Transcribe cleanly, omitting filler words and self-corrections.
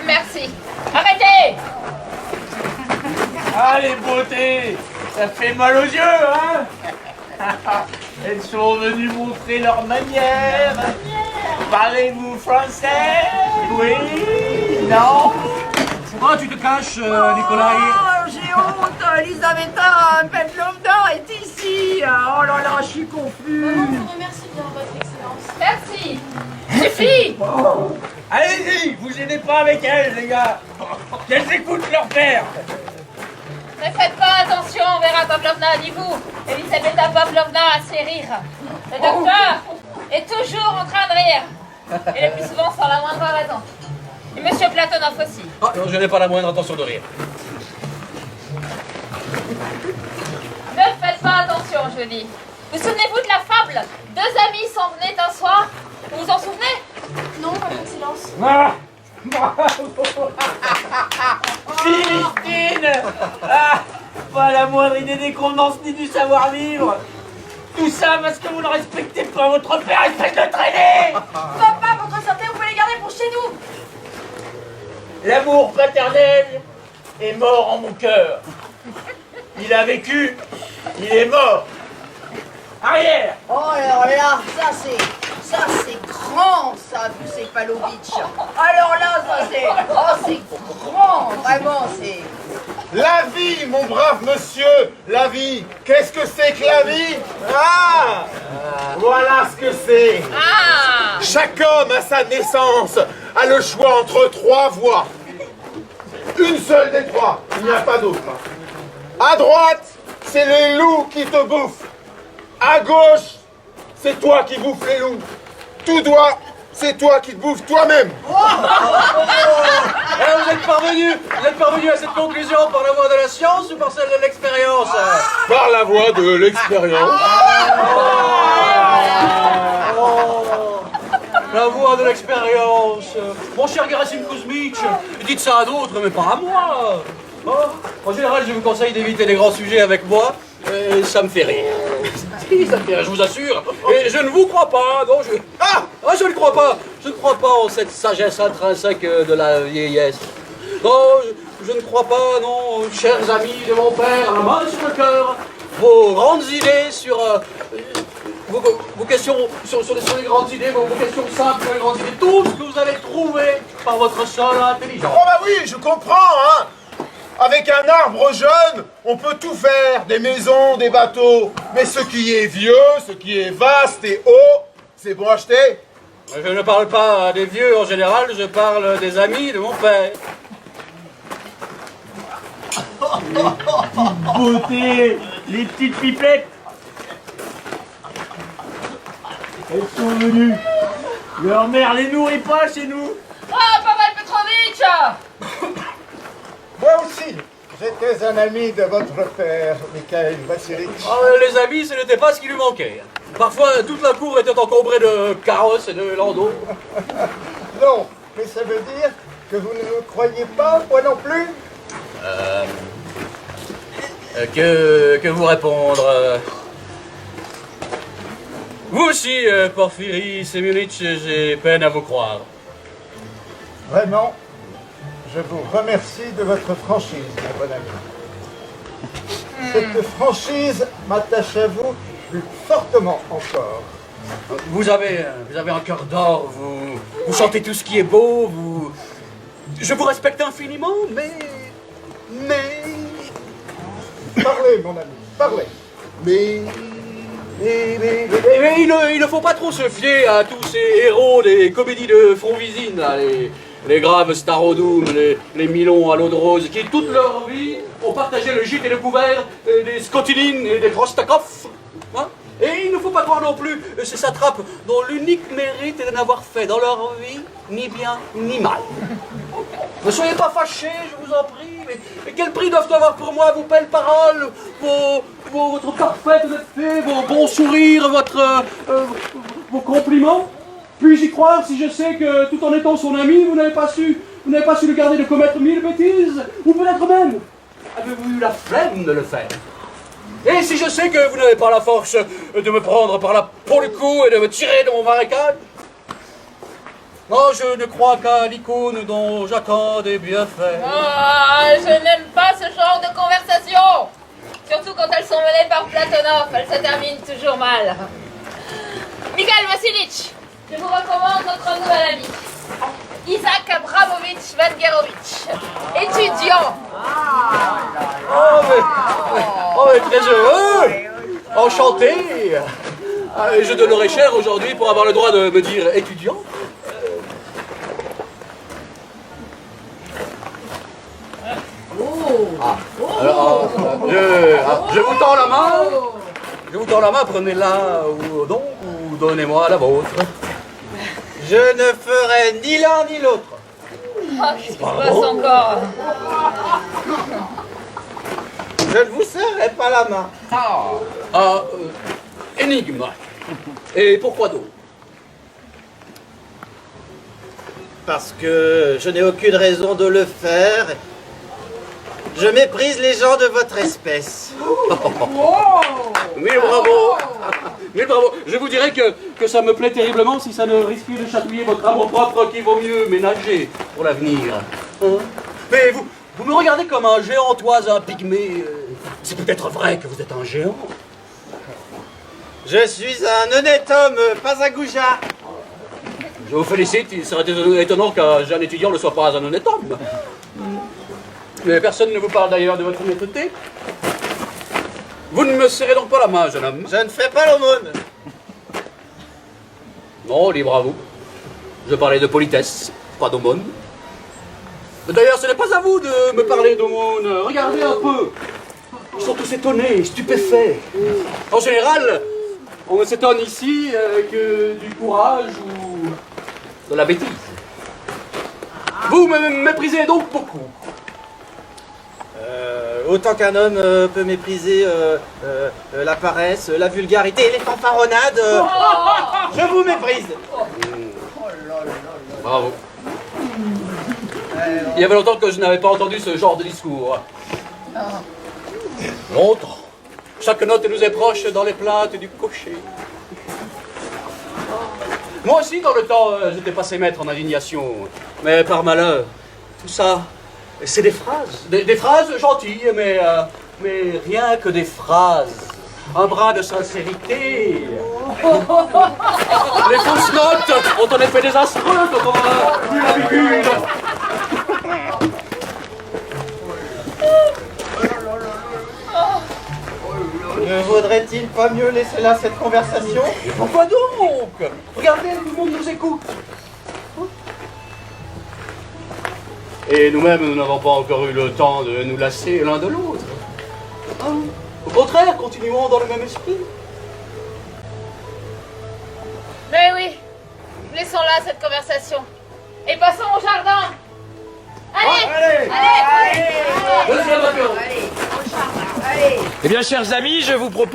Merci. Arrêtez! Ah, les beautés! Ça fait mal aux yeux, hein? Elles sont venues montrer leur manière. Parlez-vous français? Oui? Non? Pourquoi tu te caches, Nicolas? Oh, j'ai honte, Elisaveta Petlovna est ici. Oh là là, je suis confus. Maman vous remercie bien, votre excellence. Merci. Suffit. Allez-y, vous aidez pas avec elles, les gars. Qu'elles écoutent leur père. Ne faites pas attention, Vera Pavlovna, ni vous. Elisabetta Pavlovna a ses rires. Le docteur est toujours en train de rire. Et le plus souvent sans la moindre raison. Et Monsieur Platonov aussi. Ah, non, je n'ai pas la moindre intention de rire. Ne faites pas attention, je dis. Vous souvenez-vous de la fable? Deux amis s'en venaient un soir. Vous vous en souvenez? Non, votre excellence. Ah, Philistine! Ah, pas la moindre idée des convenances ni du savoir-vivre. Tout ça parce que vous ne respectez pas votre père, espèce de traînée! Papa, votre santé, vous pouvez les garder pour chez nous. L'amour paternel est mort en mon cœur. Il a vécu, il est mort. Arrière! Oh alors là, ça c'est grand, ça, c'est Palovitch. Alors là, ça c'est grand, vraiment, c'est... La vie, mon brave monsieur, la vie. Qu'est-ce que c'est que la vie? Ah, voilà ce que c'est. Ah! Chaque homme à sa naissance a le choix entre trois voies. Une seule des trois, il n'y a pas d'autre. À droite, c'est les loups qui te bouffent. À gauche, c'est toi qui bouffes les loups. Tout droit, c'est toi qui te bouffes toi-même. Vous êtes parvenu à cette conclusion par la voie de la science ou par celle de l'expérience? Par la voie de l'expérience. La voie de l'expérience. Mon cher Gerasim Kuzmich, dites ça à d'autres, mais pas à moi. Oh, en général, je vous conseille d'éviter les grands sujets avec moi. Ça me fait rire. Si, ça me fait rire, je vous assure. Et je ne vous crois pas, non, je ne crois pas. Je ne crois pas en cette sagesse intrinsèque de la vieillesse. Non, je ne crois pas, non, chers amis de mon père, la main sur le cœur, vos grandes idées sur... vos questions sur les grandes idées, vos questions simples sur les grandes idées, tout ce que vous allez trouver par votre seule intelligence. Oh bah oui, je comprends, hein. Avec un arbre jeune, on peut tout faire, des maisons, des bateaux. Mais ce qui est vieux, ce qui est vaste et haut, c'est bon à acheter. Je ne parle pas des vieux en général, je parle des amis de mon père. Beauté, les petites pipettes. Elles sont venues. Leur mère les nourrit pas chez nous. Ah, Pavel Petrovitch! Moi aussi, j'étais un ami de votre père, Mikhail Vassilitch. Les amis, ce n'était pas ce qui lui manquait. Parfois, toute la cour était encombrée de carrosses et de landaux. Non, mais ça veut dire que vous ne me croyez pas, moi non plus? Que vous répondre Vous aussi, Porphyri Semyonitch, j'ai peine à vous croire. Vraiment, je vous remercie de votre franchise, mon bon ami. Cette franchise m'attache à vous plus fortement encore. Vous avez un cœur d'or, vous chantez tout ce qui est beau, je vous respecte infiniment, mais... Parlez, mon ami, parlez. Mais il ne faut pas trop se fier à tous ces héros des comédies de Fronvisine, là, les graves Starodoum, les Milons à l'eau de rose, qui toute leur vie ont partagé le gîte et le couvert des Skotilines et des Prostakov. Hein? Et il ne faut pas croire non plus ces satrapes dont l'unique mérite est de n'avoir fait dans leur vie ni bien ni mal. Ne soyez pas fâchés, je vous en prie, mais quel prix doivent avoir pour moi vos belles paroles, votre parfaite honnêteté, vos bons sourires, vos compliments? Puis-je y croire si je sais que, tout en étant son ami, vous n'avez pas su le garder de commettre 1000 bêtises? Ou peut-être même, avez-vous eu la flemme de le faire? Et si je sais que vous n'avez pas la force de me prendre par la peau du cou et de me tirer de mon marécage? Oh, je ne crois qu'à l'icône dont j'attends des bienfaits. Ah, je n'aime pas ce genre de conversation. Surtout quand elles sont menées par Platonov, elles se terminent toujours mal. Mikhail Vassilitch, je vous recommande notre nouvel ami. Isaac Abramovitch Vangerovitch, étudiant. Oh, mais très heureux. Enchanté. Ah, et je donnerais cher aujourd'hui pour avoir le droit de me dire étudiant. Alors, je vous tends la main. Je vous tends la main, prenez-la ou donc, ou donnez-moi la vôtre. Je ne ferai ni l'un ni l'autre. Ah, qu'est-ce qui se passe encore? Je ne vous serrerai pas la main. Énigme. Et pourquoi donc? Parce que je n'ai aucune raison de le faire. Je méprise les gens de votre espèce. Mille bravo. Mille bravo. Je vous dirais que ça me plaît terriblement si ça ne risquait de chatouiller votre amour-propre qui vaut mieux ménager pour l'avenir. Hein? Mais vous me regardez comme un géant toise, un pygmée. C'est peut-être vrai que vous êtes un géant. Je suis un honnête homme, pas un goujat. Je vous félicite, il serait étonnant qu'un jeune étudiant ne soit pas un honnête homme. Mais personne ne vous parle d'ailleurs de votre honnêteté. Vous ne me serrez donc pas la main, jeune homme. Je ne fais pas l'aumône. Non, libre à vous. Je parlais de politesse, pas d'aumône. D'ailleurs, ce n'est pas à vous de me parler d'aumône. Regardez un peu. Ils sont tous étonnés, stupéfaits. En général, on ne s'étonne ici que du courage ou de la bêtise. Vous me méprisez donc beaucoup. Autant qu'un homme peut mépriser la paresse, la vulgarité et les fanfaronnades, je vous méprise. Bravo. Il y avait longtemps que je n'avais pas entendu ce genre de discours. Longtemps. Chaque note nous est proche dans les plaintes du cocher. Moi aussi, dans le temps, j'étais passé maître en indignation. Mais par malheur, tout ça, c'est des phrases. Des phrases gentilles, mais rien que des phrases. Un brin de sincérité. Les fausses notes ont en effet désastreux quand on a plus l'habitude. Ne vaudrait-il pas mieux laisser là cette conversation? Mais pourquoi donc? Regardez, tout le monde nous écoute. Et nous-mêmes, nous n'avons pas encore eu le temps de nous lasser l'un de l'autre. Au contraire, continuons dans le même esprit. Mais oui, laissons là cette conversation. Et passons au jardin. Allez, allez. Deuxième apéro. Allez, au jardin, allez. Eh bien, chers amis, je vous propose...